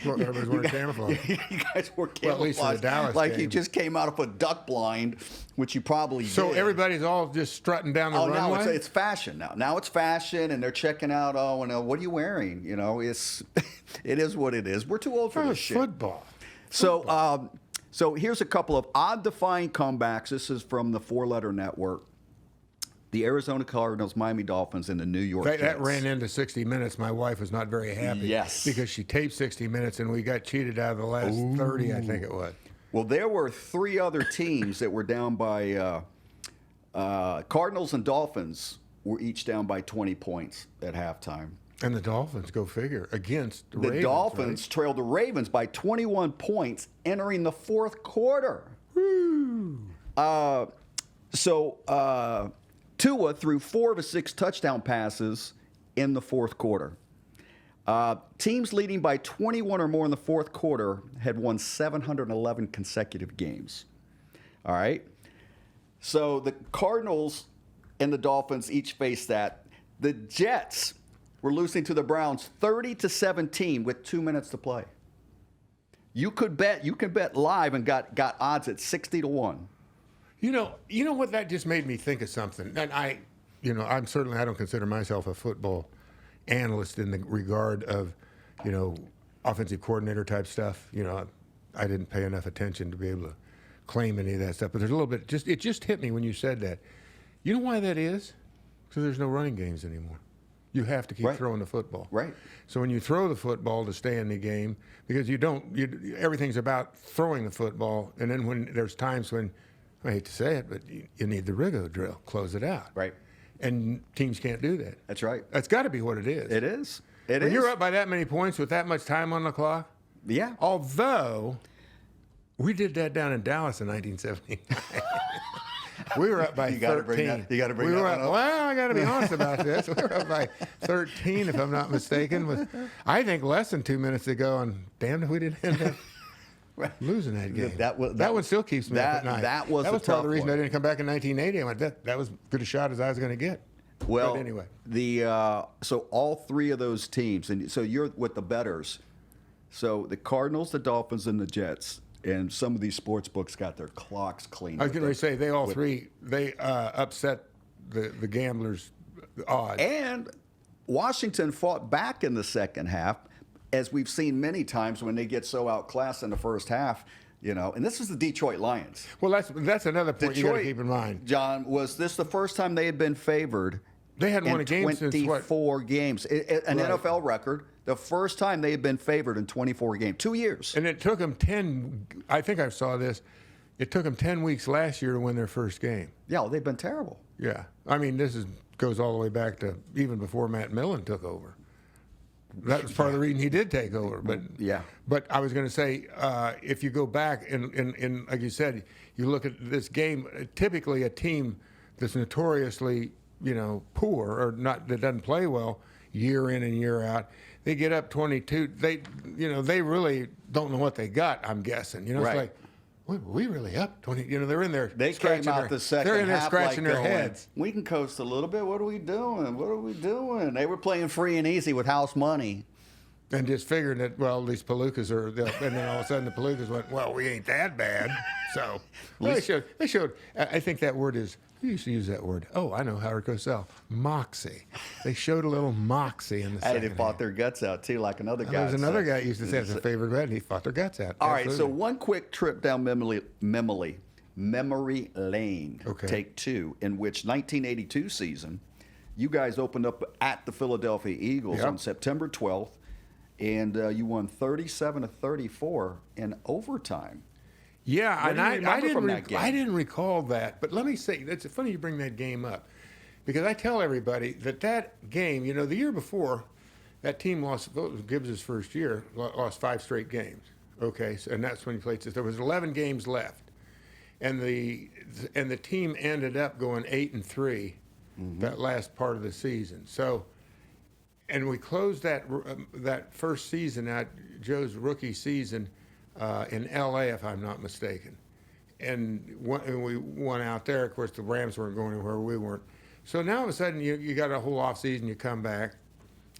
Well, everybody's wearing camouflage. You guys wore camouflage. Well, at least for the Dallas like game. You just came out of a duck blind, which you probably did. So everybody's all just strutting down the runway? Now it's fashion now. Now it's fashion, and they're checking out, what are you wearing? It is what it is. We're too old for this shit. Football. So here's a couple of odd-defying comebacks. This is from the 4-letter network. The Arizona Cardinals, Miami Dolphins, and the New York Jets. That ran into 60 Minutes. My wife was not very happy. Yes. Because she taped 60 Minutes, and we got cheated out of the last 30, I think it was. Well, there were 3 other teams that were down by Cardinals and Dolphins were each down by 20 points at halftime. And the Dolphins, go figure, against the Ravens. The Dolphins trailed the Ravens by 21 points entering the 4th quarter. Woo. Tua threw 4 of his 6 touchdown passes in the 4th quarter. Teams leading by 21 or more in the 4th quarter had won 711 consecutive games. All right? So the Cardinals and the Dolphins each faced that. The Jets were losing to the Browns 30-17 with 2 minutes to play. You could bet live and got odds at 60-1. You know what? That just made me think of something. And I don't consider myself a football analyst in the regard of, offensive coordinator type stuff. I didn't pay enough attention to be able to claim any of that stuff. But there's a little bit. It just hit me when you said that. You know why that is? Because there's no running games anymore. You have to keep throwing the football. Right. So when you throw the football to stay in the game, because everything's about throwing the football, and then when there's times when, I hate to say it, but you need the Riggo drill, close it out. Right. And teams can't do that. That's right. That's got to be what it is. It is. When you're up by that many points with that much time on the clock. Yeah. Although we did that down in Dallas in 1979. We were up by 13. You got to bring that one up. Well, I got to be honest about this. We were up by 13, if I'm not mistaken, with I think less than 2 minutes to go, and damn if we didn't end up losing that game. That one still keeps me up at night. That was part of the reason I didn't come back in 1980. I went, that was as good a shot as I was going to get. Well, but anyway, so all three of those teams, and so you're with the bettors. So the Cardinals, the Dolphins, and the Jets. And some of these sports books got their clocks cleaned. I was going to say they upset the gamblers' odds. And Washington fought back in the second half, as we've seen many times when they get so outclassed in the first half. And this is the Detroit Lions. Well, that's another point you got to keep in mind. John, was this the first time they had been favored? They hadn't won a game since 24 games. An NFL record. The first time they had been favored in 24 games. 2 years. And it took them 10, I think I saw this, it took them 10 weeks last year to win their first game. Yeah, well, they've been terrible. Yeah. I mean, goes all the way back to even before Matt Millen took over. That was part of the reason he did take over. But yeah. But I was going to say, if you go back and like you said, you look at this game, typically a team that's notoriously, poor or not, that doesn't play well year in and year out, they get up 22. They really don't know what they got. I'm guessing. It's like, were we really up 20? They're in there. They came out the second half. They're in there scratching their heads. We can coast a little bit. What are we doing? What are we doing? They were playing free and easy with house money. And just figuring that, well, these Palookas are, and then all of a sudden the Palookas went, well, we ain't that bad. So they showed. I think that word is. Who used to use that word? Oh, I know, Howard Cosell. Moxie. They showed a little moxie in the second half. They fought their guts out, too, like another guy. There's another guy used to say it's a favorite bet, and he fought their guts out. All right, so one quick trip down memory lane, take two, in which 1982 season, you guys opened up at the Philadelphia Eagles on September 12th, and you won 37-34 in overtime. Yeah, and I didn't recall that. But let me say, it's funny you bring that game up, because I tell everybody that game, the year before, that team lost, Gibbs' first year, lost 5 straight games. Okay, and that's when he played. There was 11 games left, and the team ended up going 8-3 that last part of the season. So, and we closed that first season out, Joe's rookie season. In L.A., if I'm not mistaken. And we won out there. Of course, the Rams weren't going anywhere. We weren't. So now all of a sudden, you got a whole off season. You come back.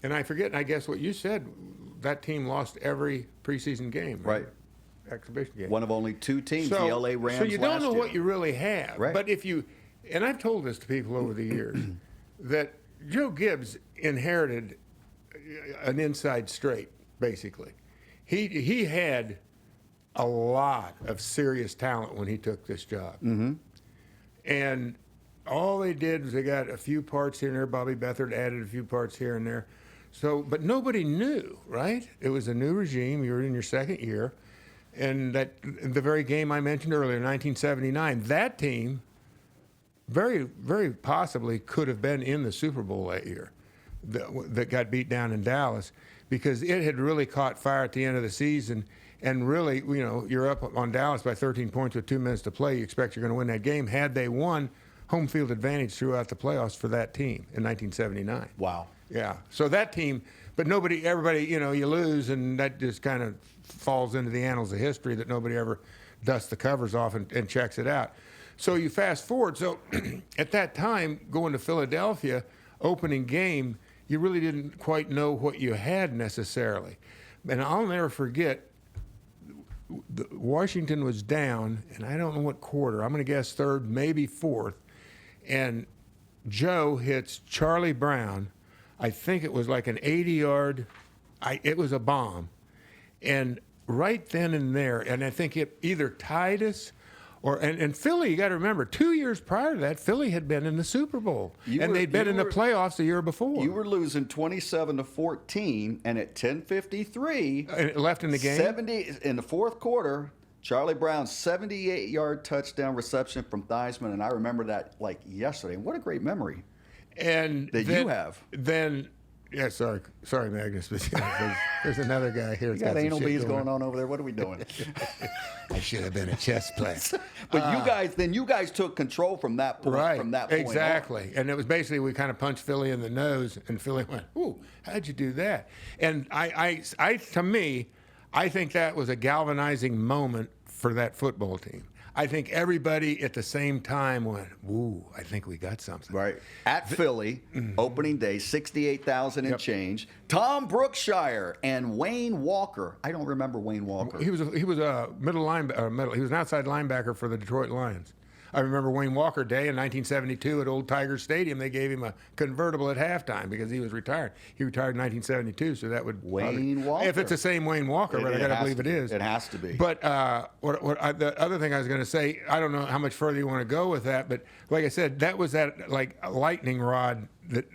And I forget, and I guess what you said, that team lost every preseason game. Right. Exhibition game. One of only 2 teams, the L.A. Rams. So you don't know year. what you really have. Right. But and I've told this to people over the years, that Joe Gibbs inherited an inside straight, basically. He had a lot of serious talent when he took this job. Mm-hmm. And all they did was they got a few parts here and there. Bobby Beathard added a few parts here and there. So, but nobody knew, right? It was a new regime. You were in your second year. And the very game I mentioned earlier, 1979, that team very, very possibly could have been in the Super Bowl that year that got beat down in Dallas, because it had really caught fire at the end of the season. And really, you're up on Dallas by 13 points with 2 minutes to play. You expect you're going to win that game. Had they won, home field advantage throughout the playoffs for that team in 1979. Wow. Yeah. So that team, but everybody, you lose, and that just kind of falls into the annals of history that nobody ever dusts the covers off and checks it out. So you fast forward. So at that time, going to Philadelphia, opening game, you really didn't quite know what you had necessarily. And I'll never forget, Washington was down, and I don't know what quarter. I'm going to guess third, maybe fourth. And Joe hits Charlie Brown. I think it was like an 80-yard. It was a bomb. And right then and there, and I think it either tied us and Philly, you got to remember, 2 years prior to that, Philly had been in the Super Bowl. They'd been in the playoffs the year before. You were losing 27-14, and at 10:53, and it left in the game. 70 in the fourth quarter, Charlie Brown's 78-yard touchdown reception from Theismann, and I remember that like yesterday. What a great memory! And that you have. Then. Yeah, sorry, Magnus. But there's another guy here. You got anal bees going on over there. What are we doing? I should have been a chess player. But you guys took control from that point. Right. From that point exactly. on. And it was basically we kind of punched Philly in the nose, and Philly went, "Ooh, how'd you do that?" And to me, I think that was a galvanizing moment for that football team. I think everybody at the same time went, "Ooh, I think we got something." Right. At Philly, opening day, 68,000 and change. Tom Brookshire and Wayne Walker. I don't remember Wayne Walker. He was a middle linebacker. He was an outside linebacker for the Detroit Lions. I remember Wayne Walker Day in 1972 at Old Tiger Stadium. They gave him a convertible at halftime because he was retired. He retired in 1972, so that would Wayne Walker. If it's the same Wayne Walker, but I got to believe it is. It has to be. But the other thing I was going to say, I don't know how much further you want to go with that, but like I said, that was that like lightning rod that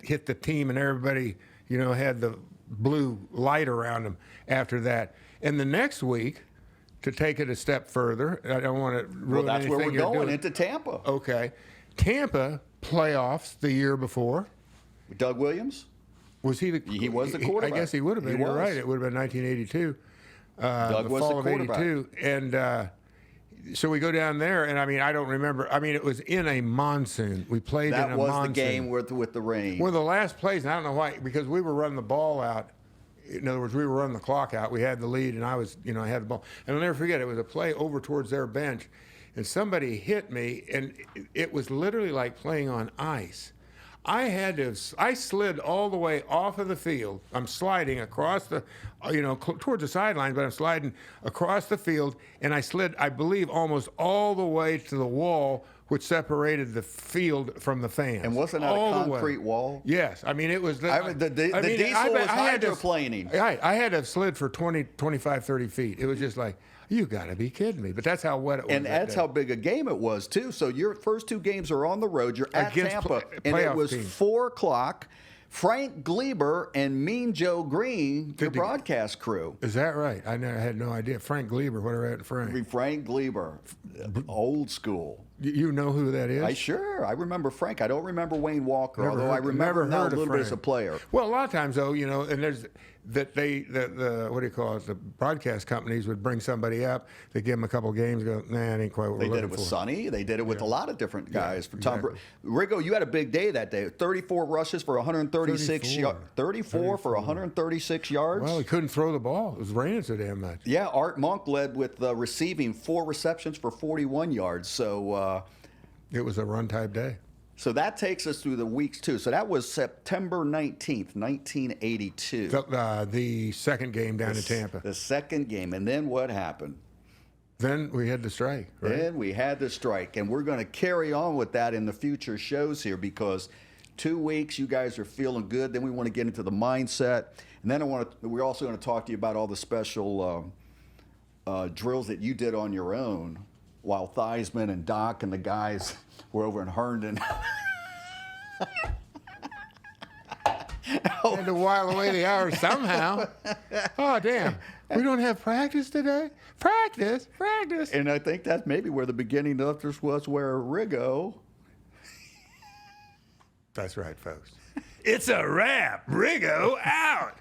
hit the team, and everybody had the blue light around them after that. And the next week, to take it a step further, I don't want to ruin anything where we're you're going, doing. into Tampa. Okay. Tampa playoffs the year before. Doug Williams? Was he He was the quarterback. I guess he would have been. You're right. It would have been 1982. Doug was fall the of 82. And so we go down there, and I don't remember. It was in a monsoon. We played in a monsoon. That was the game with the rain. One of the last plays, and I don't know why, because we were running the ball out. In other words, we were running the clock out. We had the lead, and I had the ball. And I'll never forget, it was a play over towards their bench, and somebody hit me, and it was literally like playing on ice. I slid all the way off of the field. I'm sliding across the, towards the sideline, but I'm sliding across the field, and I slid, I believe, almost all the way to the wall, which separated the field from the fans. And wasn't that a concrete wall? Yes. It was... the diesel was hydroplaning. Right. I had to have slid for 20, 25, 30 feet. It was just like, you got to be kidding me. But that's how wet it was. And that's how big a game it was, too. So your first two games are on the road. You're at Tampa. And it was 4 o'clock. Frank Lieber and Mean Joe Green, the broadcast crew. Is that right? I had no idea. Frank Lieber, whatever happened to Frank? Frank Lieber, old school. You know who that is? I remember Frank. I don't remember Wayne Walker, although I remember him now a little bit as a player. Well, a lot of times, though, and there's that the what do you call it? The broadcast companies would bring somebody up, they give them a couple games, go, nah, it ain't quite what we're looking for. They did it with Sonny. They did it with a lot of different guys. For Tom Riggo, you had a big day that day. 34 rushes for 136 yards. 34 for 136 yards. Well, he couldn't throw the ball. It was raining so damn much. Yeah, Art Monk led with receiving 4 receptions for 41 yards. So it was a run-type day. So that takes us through the weeks, too. So that was September 19th, 1982. The second game down in Tampa. The second game. And then what happened? Then we had the strike, right? Then we had the strike. And we're going to carry on with that in the future shows here because 2 weeks, you guys are feeling good. Then we want to get into the mindset. And then we're also going to talk to you about all the special drills that you did on your own while Theismann and Doc and the guys were over in Herndon. Had to while away the hours somehow. Oh, damn. We don't have practice today? Practice. And I think that's maybe where the beginning of this was, where Riggo. That's right, folks. It's a wrap. Riggo out.